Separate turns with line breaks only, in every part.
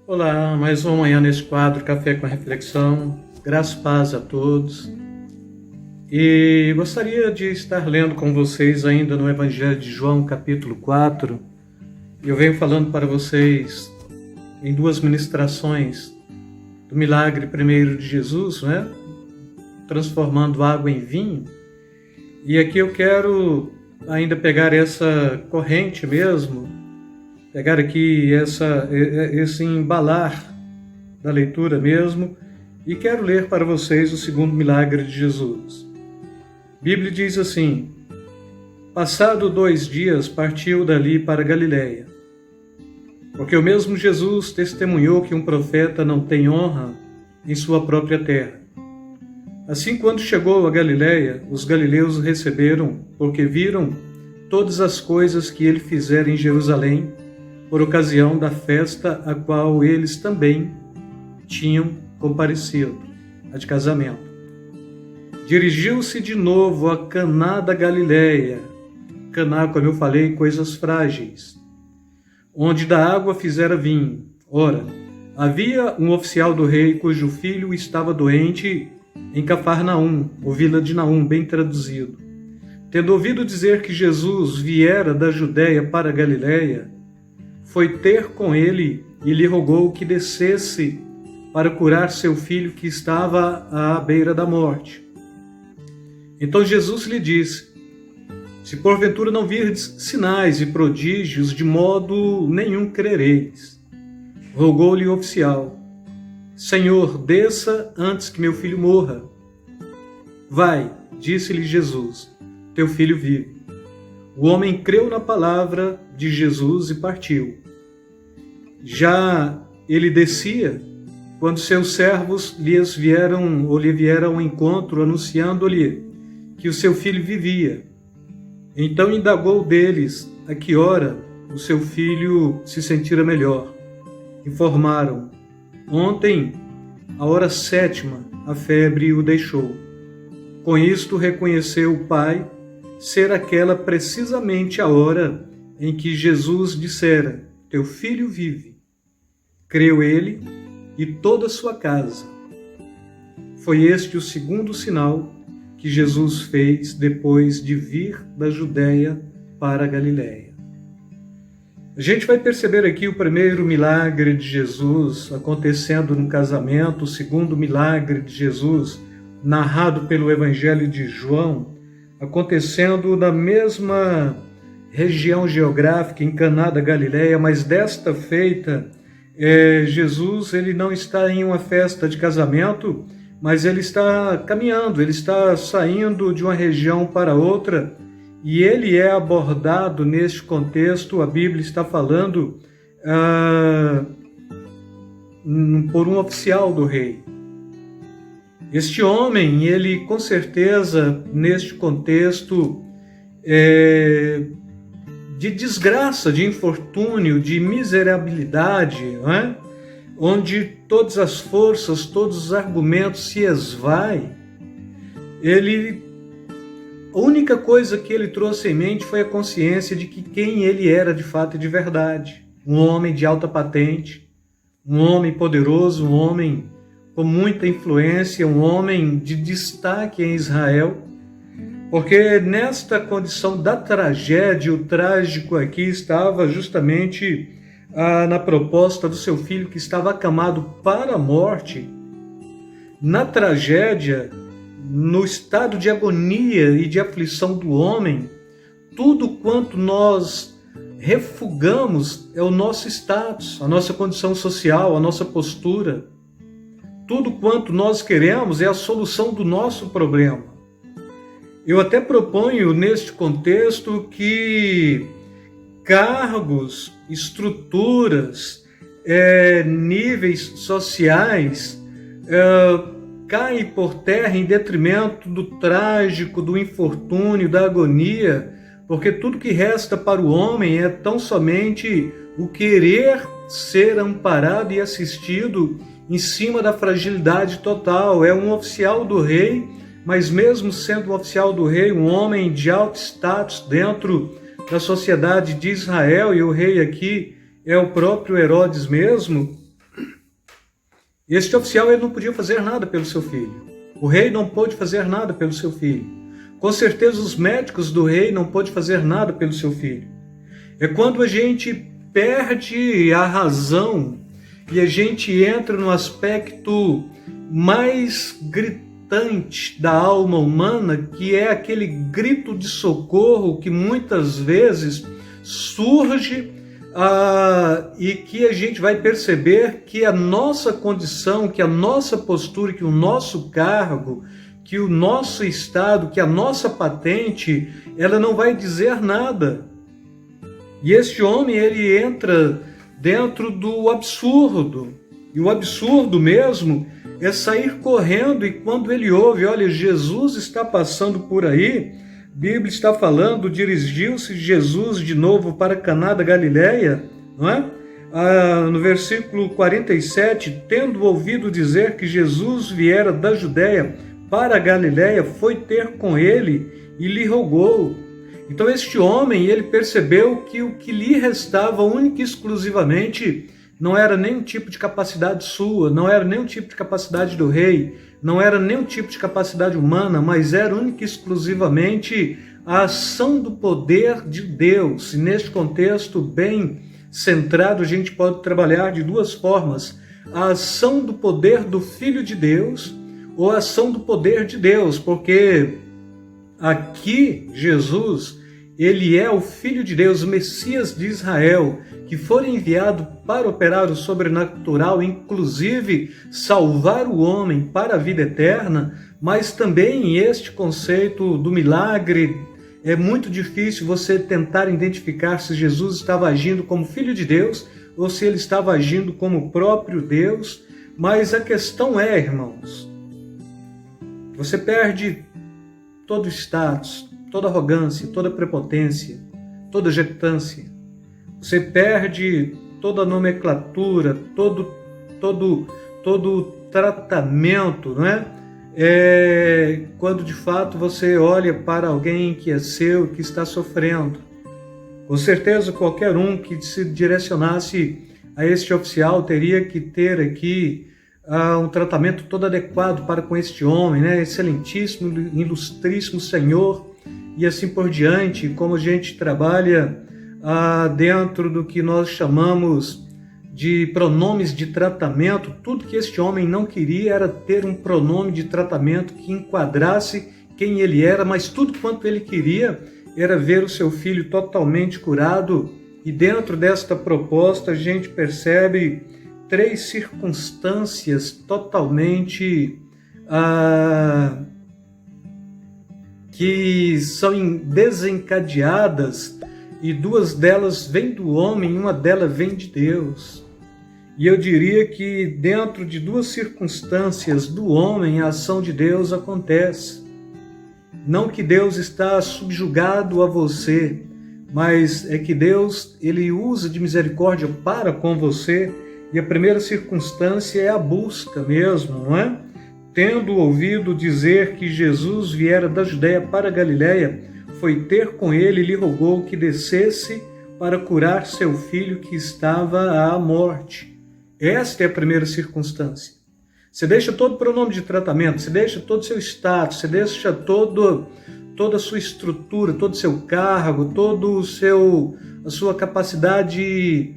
Olá, mais uma manhã nesse quadro Café com Reflexão. Graça e paz a todos. E gostaria de estar lendo com vocês ainda no Evangelho de João, capítulo 4. Eu venho falando para vocês em duas ministrações do milagre primeiro de Jesus, né? Transformando água em vinho. E aqui eu quero ainda pegar essa corrente mesmo, pegar aqui esse embalar da leitura mesmo, e quero ler para vocês o segundo milagre de Jesus. A Bíblia diz assim: passado 2 dias, partiu dali para Galiléia, porque o mesmo Jesus testemunhou que um profeta não tem honra em sua própria terra. Assim, quando chegou a Galiléia, os galileus o receberam, porque viram todas as coisas que ele fizera em Jerusalém, por ocasião da festa a qual eles também tinham comparecido, a de casamento. Dirigiu-se de novo a Caná da Galiléia, Caná, como eu falei, coisas frágeis, onde da água fizera vinho. Ora, havia um oficial do rei cujo filho estava doente em Cafarnaum, ou Vila de Naum, bem traduzido. Tendo ouvido dizer que Jesus viera da Judéia para a Galiléia, foi ter com ele e lhe rogou que descesse para curar seu filho que estava à beira da morte. Então Jesus lhe disse: se porventura não virdes sinais e prodígios, de modo nenhum crereis. Rogou-lhe o oficial: Senhor, desça antes que meu filho morra. Vai, disse-lhe Jesus, teu filho vive. O homem creu na palavra de Jesus e partiu. Já ele descia, quando seus servos lhe vieram ao encontro, anunciando-lhe que o seu filho vivia. Então indagou deles a que hora o seu filho se sentira melhor. Informaram: ontem, à hora 7ª, a febre o deixou. Com isto reconheceu o pai ser aquela precisamente a hora em que Jesus dissera: teu filho vive. Creu ele e toda a sua casa. Foi este o segundo sinal que Jesus fez depois de vir da Judéia para a Galiléia. A gente vai perceber aqui o primeiro milagre de Jesus acontecendo no casamento, o segundo milagre de Jesus narrado pelo Evangelho de João, acontecendo na mesma região geográfica, em Caná da Galiléia, mas desta feita, Jesus ele não está em uma festa de casamento, mas ele está caminhando, ele está saindo de uma região para outra, e ele é abordado neste contexto. A Bíblia está falando por um oficial do rei. Este homem, ele com certeza, neste contexto de desgraça, de infortúnio, de miserabilidade, não é? Onde todas as forças, todos os argumentos se esvaem, a única coisa que ele trouxe em mente foi a consciência de que quem ele era de fato e de verdade. Um homem de alta patente, um homem poderoso, um homem com muita influência, um homem de destaque em Israel, porque nesta condição da tragédia, o trágico aqui estava justamente na proposta do seu filho que estava acamado para a morte. Na tragédia, no estado de agonia e de aflição do homem, tudo quanto nós refugamos é o nosso status, a nossa condição social, a nossa postura. Tudo quanto nós queremos é a solução do nosso problema. Eu até proponho neste contexto que cargos, estruturas, níveis sociais caem por terra em detrimento do trágico, do infortúnio, da agonia, porque tudo que resta para o homem é tão somente o querer ser amparado e assistido em cima da fragilidade total. É um oficial do rei, mas mesmo sendo um oficial do rei, um homem de alto status dentro da sociedade de Israel, e o rei aqui é o próprio Herodes mesmo, Este oficial ele não podia fazer nada pelo seu filho. O rei não pôde fazer nada pelo seu filho. Com certeza os médicos do rei não pôde fazer nada pelo seu filho. É quando a gente perde a razão e a gente entra no aspecto mais gritante da alma humana, que é aquele grito de socorro que muitas vezes surge e que a gente vai perceber que a nossa condição, que a nossa postura, que o nosso cargo, que o nosso estado, que a nossa patente, ela não vai dizer nada. E este homem, ele entra dentro do absurdo. E o absurdo mesmo é sair correndo, e quando ele ouve, olha, Jesus está passando por aí, a Bíblia está falando, dirigiu-se Jesus de novo para Caná da Galileia, não é? No versículo 47, tendo ouvido dizer que Jesus viera da Judéia para a Galileia, foi ter com ele e lhe rogou. Então este homem, ele percebeu que o que lhe restava única e exclusivamente não era nenhum tipo de capacidade sua, não era nenhum tipo de capacidade do rei, não era nenhum tipo de capacidade humana, mas era única e exclusivamente a ação do poder de Deus. E neste contexto bem centrado, a gente pode trabalhar de duas formas: a ação do poder do Filho de Deus ou a ação do poder de Deus, porque aqui Jesus, ele é o Filho de Deus, o Messias de Israel, que foi enviado para operar o sobrenatural, inclusive salvar o homem para a vida eterna, mas também este conceito do milagre, é muito difícil você tentar identificar se Jesus estava agindo como Filho de Deus ou se ele estava agindo como o próprio Deus, mas a questão é, irmãos, você perde todo status, toda arrogância, toda prepotência, toda jactância. Você perde toda nomenclatura, todo tratamento, não é? Quando de fato você olha para alguém que é seu, que está sofrendo. Com certeza qualquer um que se direcionasse a este oficial teria que ter aqui um tratamento todo adequado para com este homem, né? Excelentíssimo, ilustríssimo Senhor, e assim por diante. Como a gente trabalha dentro do que nós chamamos de pronomes de tratamento, tudo que este homem não queria era ter um pronome de tratamento que enquadrasse quem ele era, mas tudo quanto ele queria era ver o seu filho totalmente curado. E dentro desta proposta a gente percebe três circunstâncias totalmente que são desencadeadas, e duas delas vêm do homem, uma delas vem de Deus. E eu diria que dentro de duas circunstâncias do homem, a ação de Deus acontece. Não que Deus está subjugado a você, mas é que Deus, ele usa de misericórdia para com você. E a primeira circunstância é a busca mesmo, não é? Tendo ouvido dizer que Jesus viera da Judéia para a Galileia, foi ter com ele e lhe rogou que descesse para curar seu filho que estava à morte. Esta é a primeira circunstância. Você deixa todo o pronome de tratamento, você deixa todo o seu status, você deixa toda a sua estrutura, todo o seu cargo, a sua capacidade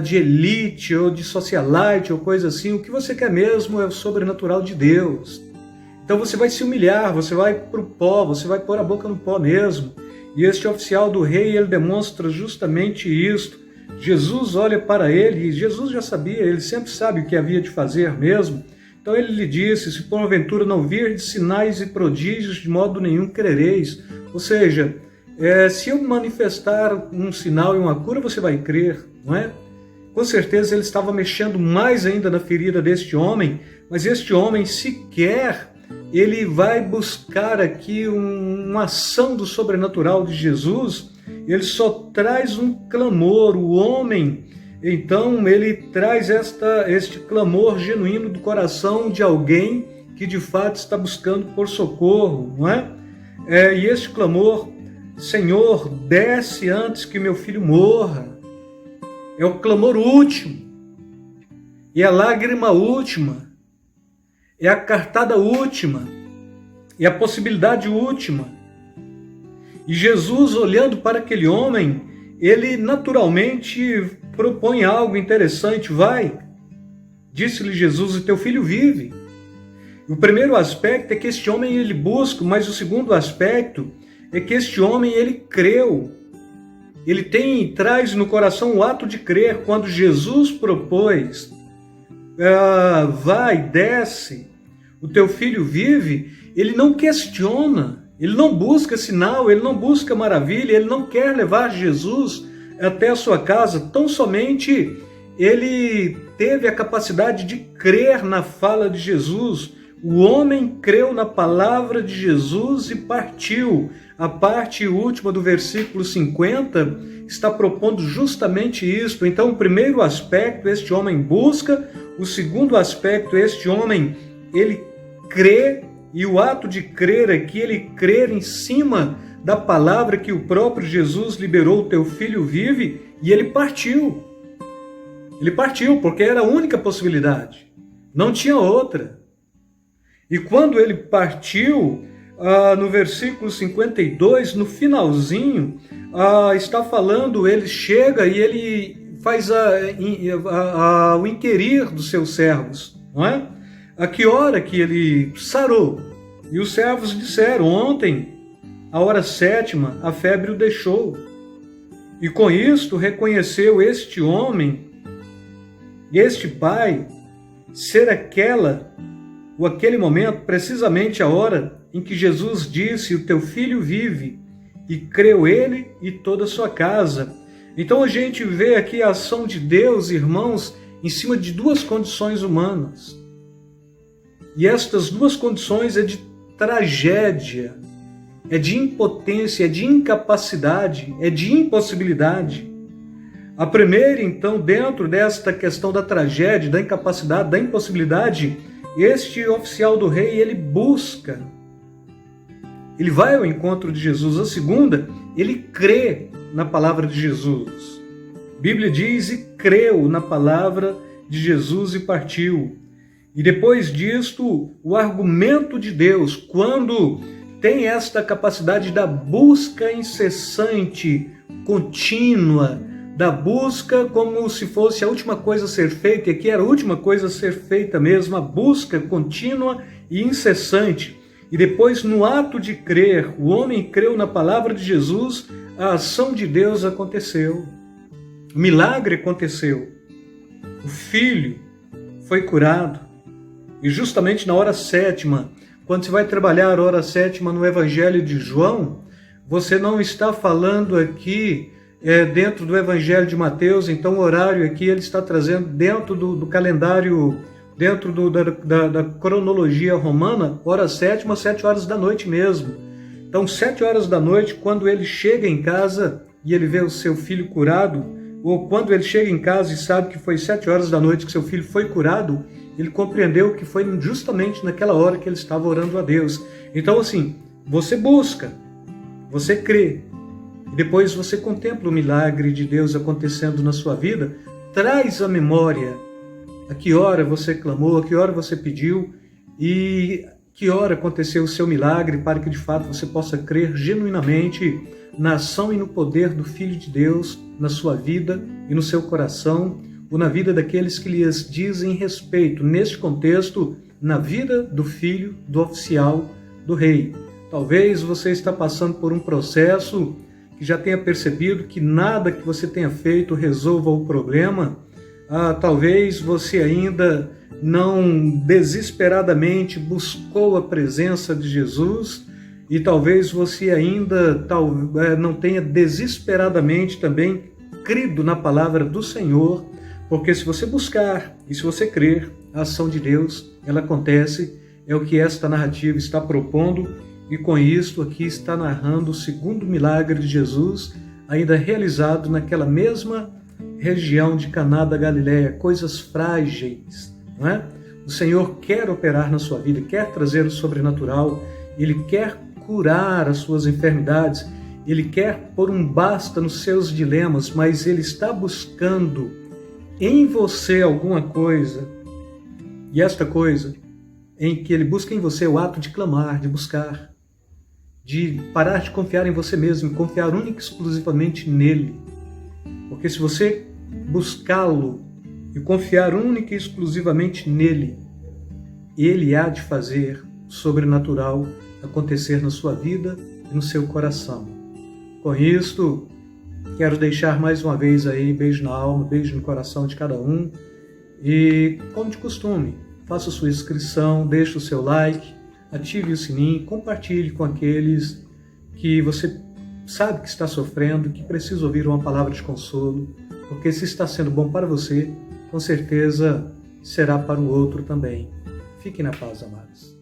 de elite ou de socialite ou coisa assim. O que você quer mesmo é o sobrenatural de Deus. Então você vai se humilhar, você vai para o pó, você vai pôr a boca no pó mesmo. E este oficial do rei, ele demonstra justamente isto. Jesus olha para ele, e Jesus já sabia, ele sempre sabe o que havia de fazer mesmo. Então ele lhe disse: se porventura não virdes sinais e prodígios, de modo nenhum crereis. Ou seja, se eu manifestar um sinal e uma cura, você vai crer, não é? Com certeza ele estava mexendo mais ainda na ferida deste homem, mas este homem sequer ele vai buscar aqui uma ação do sobrenatural de Jesus. Ele só traz um clamor. O homem, então, ele traz este clamor genuíno do coração de alguém que de fato está buscando por socorro, não é? E este clamor: Senhor, desce antes que meu filho morra. É o clamor último. é a lágrima última, é a cartada última, é a possibilidade última. E Jesus, olhando para aquele homem, ele naturalmente propõe algo interessante. Vai, disse-lhe Jesus, o teu filho vive. O primeiro aspecto é que este homem ele busca, mas o segundo aspecto é que este homem ele creu. Ele traz no coração o ato de crer. Quando Jesus propôs, vai, desce, o teu filho vive, ele não questiona, ele não busca sinal, ele não busca maravilha, ele não quer levar Jesus até a sua casa, tão somente ele teve a capacidade de crer na fala de Jesus. O homem creu na palavra de Jesus e partiu. A parte última do versículo 50 está propondo justamente isto. Então, o primeiro aspecto, este homem busca. O segundo aspecto, este homem, ele crê. E o ato de crer aqui, ele crer em cima da palavra que o próprio Jesus liberou, o teu filho vive, e ele partiu. Ele partiu, porque era a única possibilidade. Não tinha outra. E quando ele partiu, no versículo 52, no finalzinho, está falando, ele chega e ele faz o inquirir dos seus servos, não é? A que hora que ele sarou? E os servos disseram, ontem, à hora 7ª, a febre o deixou. E com isto reconheceu este homem, este pai, ser aquele momento, precisamente a hora em que Jesus disse, o teu filho vive, e creu ele e toda a sua casa. Então a gente vê aqui a ação de Deus, irmãos, em cima de duas condições humanas. E estas duas condições é de tragédia, é de impotência, é de incapacidade, é de impossibilidade. A primeira, então, dentro desta questão da tragédia, da incapacidade, da impossibilidade, este oficial do rei, ele busca, ele vai ao encontro de Jesus. A segunda, ele crê na palavra de Jesus. A Bíblia diz, e creu na palavra de Jesus e partiu. E depois disto, o argumento de Deus, quando tem esta capacidade da busca incessante, contínua, da busca como se fosse a última coisa a ser feita, e aqui era a última coisa a ser feita mesmo, a busca contínua e incessante. E depois, no ato de crer, o homem creu na palavra de Jesus, a ação de Deus aconteceu. O milagre aconteceu. O filho foi curado. E justamente na hora 7ª, quando você vai trabalhar a hora 7ª no Evangelho de João, você não está falando aqui dentro do Evangelho de Mateus. Então o horário aqui ele está trazendo dentro do calendário, dentro da cronologia romana, hora 7ª, 7 horas da noite mesmo. Então 7 horas da noite, quando ele chega em casa e ele vê o seu filho curado, ou quando ele chega em casa e sabe que foi 7 horas da noite que seu filho foi curado, ele compreendeu que foi justamente naquela hora que ele estava orando a Deus. Então assim, você busca, você crê, e depois você contempla o milagre de Deus acontecendo na sua vida, traz à memória a que hora você clamou, a que hora você pediu e que hora aconteceu o seu milagre, para que de fato você possa crer genuinamente na ação e no poder do Filho de Deus na sua vida e no seu coração, ou na vida daqueles que lhes dizem respeito, neste contexto, na vida do filho, do oficial, do rei. Talvez você está passando por um processo que já tenha percebido que nada que você tenha feito resolva o problema. Talvez você ainda não desesperadamente buscou a presença de Jesus, e talvez você ainda não tenha desesperadamente também crido na palavra do Senhor. Porque se você buscar e se você crer, a ação de Deus, ela acontece, é o que esta narrativa está propondo, e com isto aqui está narrando o segundo milagre de Jesus, ainda realizado naquela mesma região de Caná da Galileia, coisas frágeis, não é? O Senhor quer operar na sua vida, quer trazer o sobrenatural, Ele quer curar as suas enfermidades, Ele quer pôr um basta nos seus dilemas, mas Ele está buscando em você alguma coisa, e esta coisa em que ele busca em você o ato de clamar, de buscar, de parar de confiar em você mesmo, confiar única e exclusivamente nele. Porque se você buscá-lo e confiar única e exclusivamente nele, ele há de fazer o sobrenatural acontecer na sua vida e no seu coração. Com isto, quero deixar mais uma vez aí beijo na alma, beijo no coração de cada um. E, como de costume, faça sua inscrição, deixe o seu like, ative o sininho, compartilhe com aqueles que você sabe que está sofrendo, que precisa ouvir uma palavra de consolo, porque se está sendo bom para você, com certeza será para o outro também. Fiquem na paz, amados.